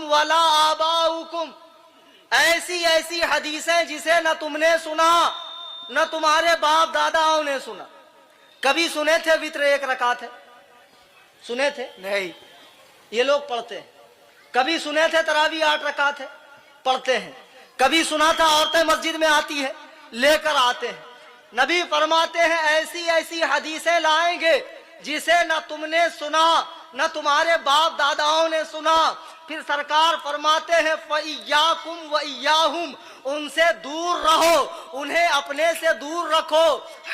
वला आबाउकुम, ऐसी ऐसी हदीसें जिसे न तुमने सुना न तुम्हारे बाप दादाओं ने सुना। कभी सुने थे वित्र एक रकात है? सुने थे? नहीं। ये लोग पढ़ते हैं। कभी सुने थे तरावी 8 रकात है? पढ़ते हैं। कभी सुना था औरतें मस्जिद में आती है, लेकर आते हैं। नबी फरमाते हैं ऐसी ऐसी हदीसें लाएंगे जिसे न तुमने सुना न तुम्हारे बाप दादाओं ने सुना। फिर सरकार फरमाते हैं फ़इय्याकुम व इय्याहुम, उनसे दूर रहो, उन्हें अपने से दूर रखो।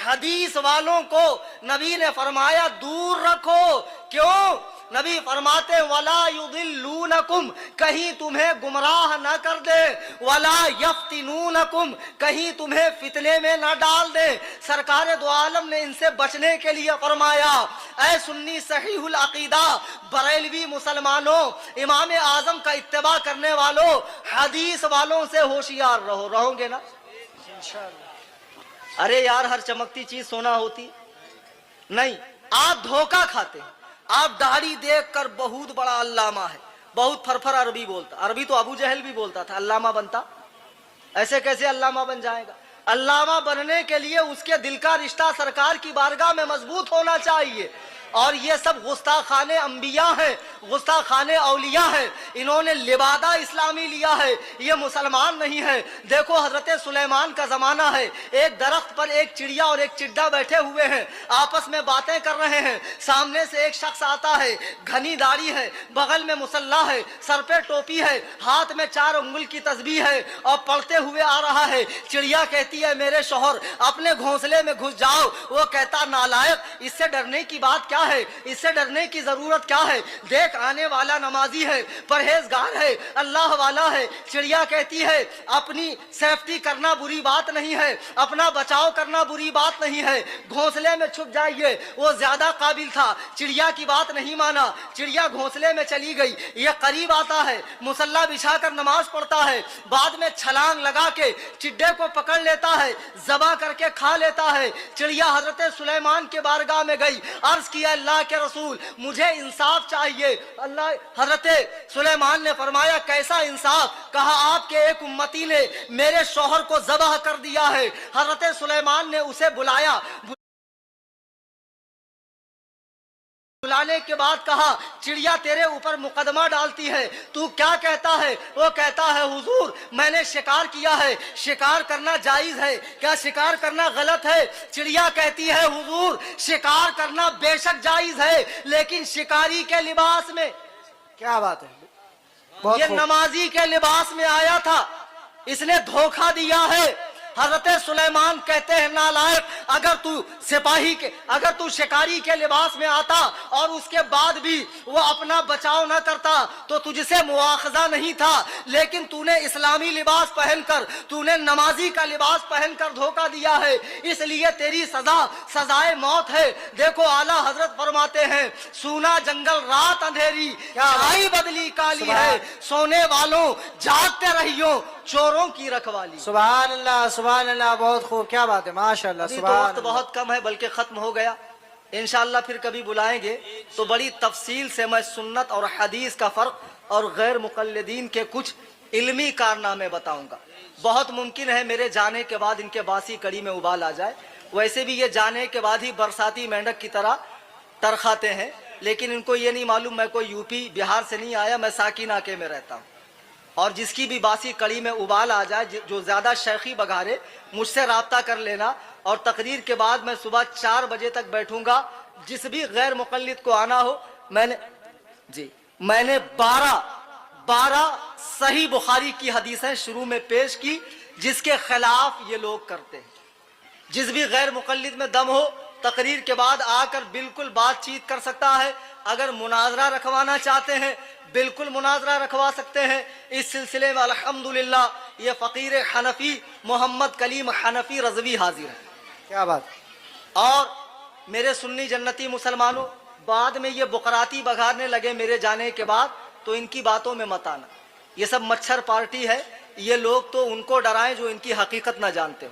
हदीस वालों को नबी ने फरमाया दूर रखो। क्यों? नबी फरमाते वला युदिल्लूनकुम, कहीं तुम्हें गुमराह न कर दे, वला यफ्तिनूनकुम, कहीं तुम्हें फितने में न डाल दे। सरकार दो आलम ने इनसे बचने के लिए फरमाया ऐ सुन्नी सहीहुल अकीदा बरेलवी मुसलमानों, इमाम आजम का इत्तिबा करने वालों, हदीस वालों से होशियार रहो। रहोगे ना इंशाअल्लाह? अरे यार, हर चमकती चीज सोना होती नहीं। आप धोखा खाते हैं। आप दाढ़ी देखकर बहुत बड़ा अल्लामा है, बहुत फरफर अरबी बोलता। अरबी तो अबू जहल भी बोलता था, अल्लामा बनता। ऐसे कैसे अल्लामा बन जाएगा? अल्लामा बनने के लिए उसके दिल का रिश्ता सरकार की बारगाह में मजबूत होना चाहिए। और ये सब गुस्ताखाने अंबिया हैं, गुस्ताखाने औलिया हैं। इन्होंने लिबादा इस्लामी लिया है, ये मुसलमान नहीं है। देखो हजरत सुलेमान का जमाना है, एक दरख्त पर एक चिड़िया और एक चिड्डा बैठे हुए हैं, आपस में बातें कर रहे हैं। सामने से एक शख्स आता है, घनी दाढ़ी है, बगल में मुसल्ला है, सर पे टोपी है, हाथ में 4 उंगल की तस्बीह है और पढ़ते हुए आ रहा है। चिड़िया कहती है मेरे शौहर अपने घोंसले में घुस जाओ। वो कहता नालायक, इससे डरने की बात क्या है? इससे डरने की जरूरत क्या है? देख आने वाला नमाजी है, परहेजगार है, अल्लाह वाला है। चिड़िया कहती है अपनी सेफ्टी करना बुरी बात नहीं है, अपना बचाव करना बुरी बात नहीं है, घोंसले में छुप जाइए। वो ज्यादा काबिल था, चिड़िया की बात नहीं माना। चिड़िया घोंसले में चली गई। ये करीब आता है, मुसल्ला बिछाकर नमाज पढ़ता है, बाद में छलांग लगा के चिड्डे को पकड़ लेता है, ज़बा करके खा लेता है। चिड़िया हजरत सुलेमान के बारगाह में गई, अर्ज किया अल्लाह के रसूल मुझे इंसाफ चाहिए। अल्लाह हजरत सुलेमान ने फरमाया कैसा इंसाफ? कहा आपके एक उम्मती ने मेरे शौहर को ज़बह कर दिया है। हजरत सुलेमान ने उसे बुलाया, बुलाने के बाद कहा चिड़िया तेरे ऊपर मुकदमा डालती है, तू क्या कहता है? वो कहता है हुजूर मैंने शिकार किया है, शिकार करना जायज है, क्या शिकार करना गलत है? चिड़िया कहती है हुजूर शिकार करना बेशक जायज है, लेकिन शिकारी के लिबास में। क्या बात है? ये नमाजी के लिबास में आया था, इसने धोखा दिया है। हजरत सुलेमान कहते हैं नालायक, अगर तू सिपाही के, अगर तू शिकारी के लिबास में आता और उसके बाद भी वो अपना बचाव न करता तो तुझसे मुआखजा नहीं था, लेकिन तूने इस्लामी लिबास पहनकर, तूने नमाजी का लिबास पहनकर धोखा दिया है, इसलिए तेरी सजा सजाए मौत है। देखो आला हजरत फरमाते हैं सूना जंगल रात अंधेरी, छाई बदली काली है, सोने वालों जागते रहियो चोरों की रखवाली। सुभान अल्लाह, सुभान अल्लाह, बहुत खूब, क्या बात है, माशाअल्लाह। तो वक्त बहुत कम है, बल्कि खत्म हो गया। इंशाअल्लाह फिर कभी बुलाएंगे तो बड़ी तफसील से मैं सुन्नत और हदीस का फर्क और गैर मुकल्लिदीन के कुछ इल्मी कारनामे बताऊंगा। बहुत मुमकिन है मेरे जाने के बाद इनके बासी कड़ी में उबाल आ जाए। वैसे भी ये जाने के बाद ही बरसाती मेंढक की तरह तरखाते हैं, लेकिन इनको ये नहीं मालूम मैं कोई यूपी बिहार से नहीं आया, मैं साकिनाके में रहता हूँ। और जिसकी भी बासी कड़ी में उबाल आ जाए, जो ज़्यादा शेखी बघारे, मुझसे राब्ता कर लेना। और तकरीर के बाद मैं सुबह 4 बजे तक बैठूंगा। जिस भी गैर मुक़ल्लिद को आना हो, मैंने 12 सही बुखारी की हदीसें शुरू में पेश की जिसके खिलाफ ये लोग करते हैं। जिस भी गैर मुक़ल्लिद में दम हो तकरीर के बाद आकर बिल्कुल बातचीत कर सकता है। अगर मुनाजरा रखवाना चाहते हैं बिल्कुल मुनाजरा रखवा सकते हैं। इस सिलसिले में अल्हम्दुलिल्लाह ये फ़कीर हनफी मोहम्मद कलीम हनफी रज़वी हाजिर है। क्या बात। और मेरे सुन्नी जन्नती मुसलमानों, बाद में ये बुकराती बघारने लगे मेरे जाने के बाद, तो इनकी बातों में मत आना। ये सब मच्छर पार्टी है, ये लोग तो उनको डराएं जो इनकी हकीकत ना जानते हो।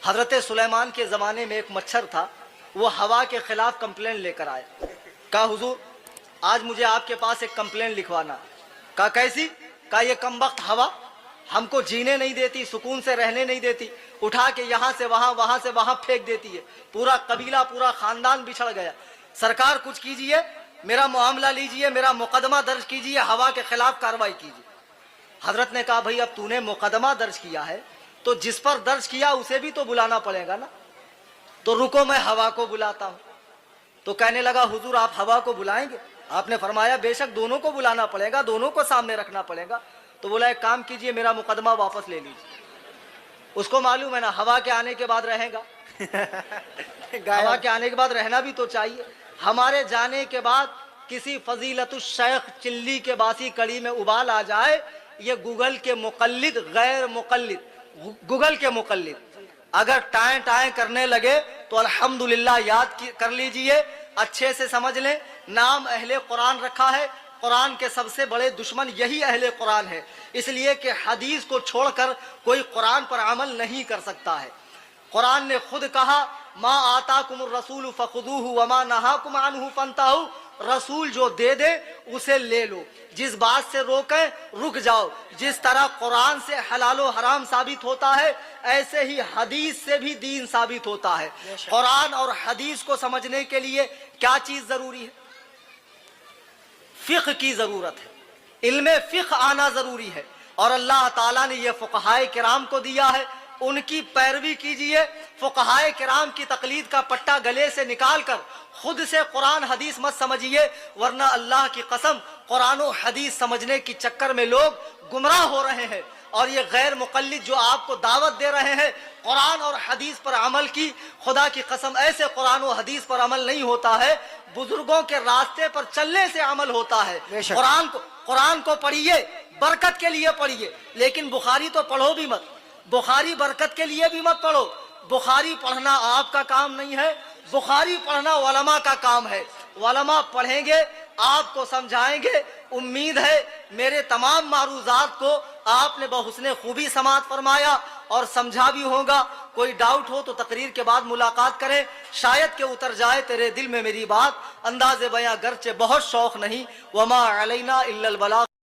हजरत सुलेमान के ज़माने में एक मच्छर था, वो हवा के खिलाफ कंप्लेंट लेकर आया। कहा हुजूर आज मुझे आपके पास एक कंप्लेंट लिखवाना। कहा कैसी? कहा ये कमबख्त हवा हमको जीने नहीं देती, सुकून से रहने नहीं देती, उठा के यहाँ से वहाँ, वहाँ से वहाँ फेंक देती है, पूरा कबीला पूरा खानदान बिछड़ गया। सरकार कुछ कीजिए, मेरा मामला लीजिए, मेरा मुकदमा दर्ज कीजिए, हवा के खिलाफ कार्रवाई कीजिए। हजरत ने कहा भाई अब तूने मुकदमा दर्ज किया है तो जिस पर दर्ज किया उसे भी तो बुलाना पड़ेगा ना, तो रुको मैं हवा को बुलाता हूँ। तो कहने लगा हुजूर आप हवा को बुलाएंगे? आपने फरमाया बेशक दोनों को बुलाना पड़ेगा, दोनों को सामने रखना पड़ेगा। तो बोला एक काम कीजिए मेरा मुकदमा वापस ले लीजिए। उसको मालूम है ना हवा के आने के बाद रहेगा हवा के आने के बाद रहना भी तो चाहिए। हमारे जाने के बाद किसी फजीलतुल शेख चिल्ली के बासी कड़ी में उबाल आ जाए, ये गूगल के मुकल्लिद गैर मुकल्लिद, गूगल के मुकल्लिद अगर टाएं टाएं करने लगे तो अल्हम्दुलिल्लाह याद कर लीजिए, अच्छे से समझ लें। नाम अहले कुरान रखा है, कुरान के सबसे बड़े दुश्मन यही अहले कुरान है, इसलिए कि हदीस को छोड़कर कोई कुरान पर अमल नहीं कर सकता है। कुरान ने खुद कहा मा आताकुमुर रसूल फखुदूहु वमा नहाकुम अन्हु फंताहु, रसूल जो दे दे उसे ले लो, जिस बात से रोके रुक जाओ। जिस तरह कुरान से हलाल व हराम साबित होता है ऐसे ही हदीस से भी दीन साबित होता है। कुरान और हदीस को समझने के लिए क्या चीज जरूरी है? फिक़्ह की जरूरत है, इल्मे फिक़्ह आना जरूरी है। और अल्लाह ताला ने यह फुक़हाए किराम को दिया है, उनकी पैरवी कीजिए। फुक़हाए किराम की तकलीद का पट्टा गले से निकाल कर खुद से कुरान हदीस मत समझिए, वरना अल्लाह की कसम कुरान और हदीस समझने की चक्कर में लोग गुमराह हो रहे हैं। और ये गैर मुक़ल्लिद जो आपको दावत दे रहे हैं कुरान और हदीस पर अमल की, खुदा की कसम ऐसे कुरान और हदीस पर अमल नहीं होता है, बुजुर्गों के रास्ते पर चलने से अमल होता है। कुरान को पढ़िए, बरकत के लिए पढ़िए, लेकिन बुखारी तो पढ़ो भी मत, बुखारी बरकत के लिए भी मत पढ़ो। बुखारी पढ़ना आपका काम नहीं है, बुखारी पढ़ना उलमा का काम है। उलमा पढ़ेंगे, आपको समझाएंगे। उम्मीद है मेरे तमाम मारूजात को आपने बहुस्ने खूबी समाअत फरमाया और समझा भी होगा। कोई डाउट हो तो तकरीर के बाद मुलाकात करें, शायद के उतर जाए तेरे दिल में मेरी बात। अंदाज़े बयां गर्चे बहुत शौक नहीं, वमा अलैना इल्लल बलाग।